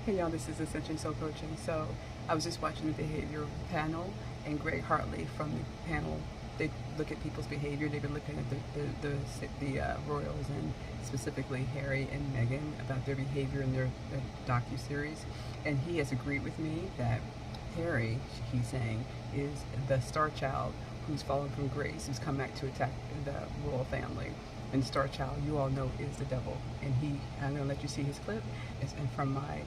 Hey y'all, this is Ascension Soul Coaching. So I was just watching the behavior panel, and Greg Hartley from the panel, they look at people's behavior. They've been looking at the royals, and specifically Harry and Meghan, about their behavior in their docu-series. And he has agreed with me that Harry, he's saying, is the star child who's fallen from grace, who's come back to attack the royal family. And Star Child, you all know, is the devil. And I'm going to let you see his clip. It's from my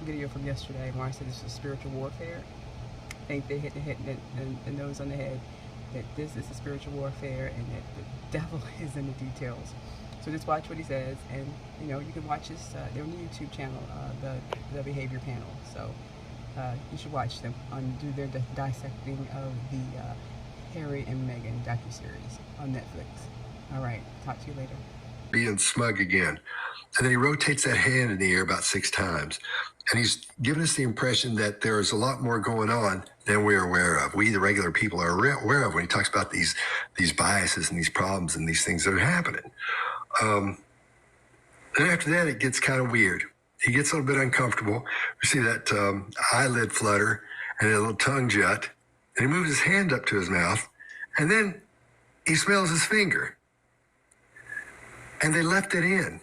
video from yesterday where I said this is spiritual warfare. I think they hit the nose on the head, that this is a spiritual warfare and that the devil is in the details. So just watch what he says, and you can watch his their YouTube channel, the behavior panel. So you should watch them do their dissecting of the Harry and Meghan docuseries on Netflix. All right, talk to you later. Being smug again. And then he rotates that hand in the air about 6 times. And he's giving us the impression that there is a lot more going on than we're aware of. We, the regular people, are aware of when he talks about these biases and these problems and these things that are happening. And after that, it gets kind of weird. He gets a little bit uncomfortable. We see that eyelid flutter and a little tongue jut. And he moves his hand up to his mouth. And then he smells his finger. And they left it in.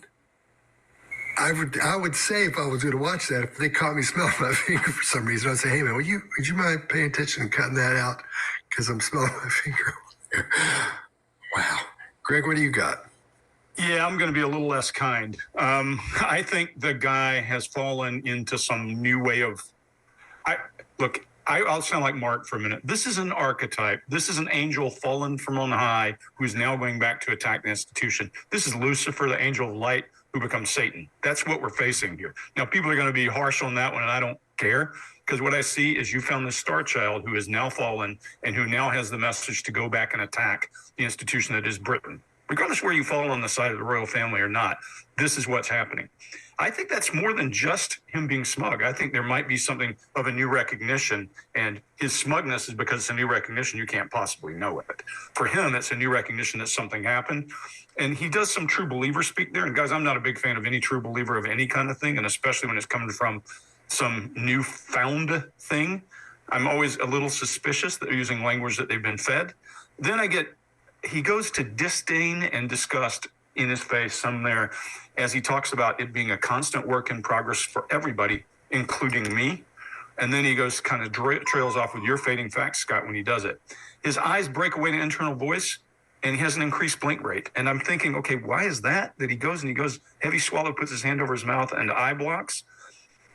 I would say, if I was going to watch that, if they caught me smelling my finger for some reason, I'd say, hey man, would you mind paying attention and cutting that out? Because I'm smelling my finger over there. Wow. Greg, what do you got? Yeah, I'm going to be a little less kind. I think the guy has fallen into some new way of, I'll sound like Mark for a minute. This is an archetype. This is an angel fallen from on high who's now going back to attack the institution. This is Lucifer, the angel of light, who becomes Satan. That's what we're facing here. Now, people are going to be harsh on that one, and I don't care, because what I see is you found this star child who is now fallen and who now has the message to go back and attack the institution that is Britain. Regardless where you fall on the side of the royal family or not, this is what's happening. I think that's more than just him being smug. I think there might be something of a new recognition, and his smugness is because it's a new recognition. You can't possibly know it. For him, it's a new recognition that something happened, and he does some true believer speak there. And guys, I'm not a big fan of any true believer of any kind of thing, and especially when it's coming from some newfound thing. I'm always a little suspicious that they're using language that they've been fed. Then he goes to disdain and disgust in his face some there as he talks about it being a constant work in progress for everybody, including me. And then he goes kind of trails off with your fading facts, Scott, when he does it. His eyes break away to internal voice, and he has an increased blink rate. And I'm thinking, okay, why is that he goes heavy swallow, puts his hand over his mouth, and eye blocks?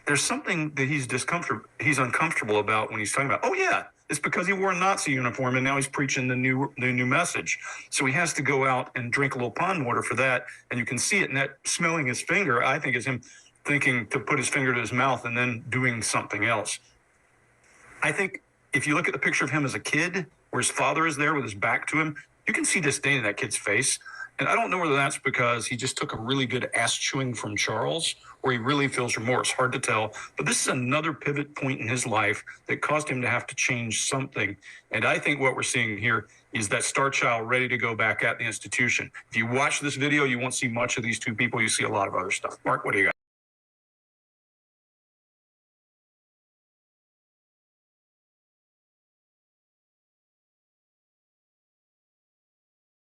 There's something that he's uncomfortable about when he's talking about, oh yeah, it's because he wore a Nazi uniform and now he's preaching the new message. So he has to go out and drink a little pond water for that. And you can see it in that smelling his finger, I think, is him thinking to put his finger to his mouth and then doing something else. I think if you look at the picture of him as a kid, where his father is there with his back to him, you can see disdain in that kid's face. And I don't know whether that's because he just took a really good ass chewing from Charles, or he really feels remorse. Hard to tell. But this is another pivot point in his life that caused him to have to change something. And I think what we're seeing here is that star child ready to go back at the institution. If you watch this video, you won't see much of these two people. You see a lot of other stuff. Mark, what do you got?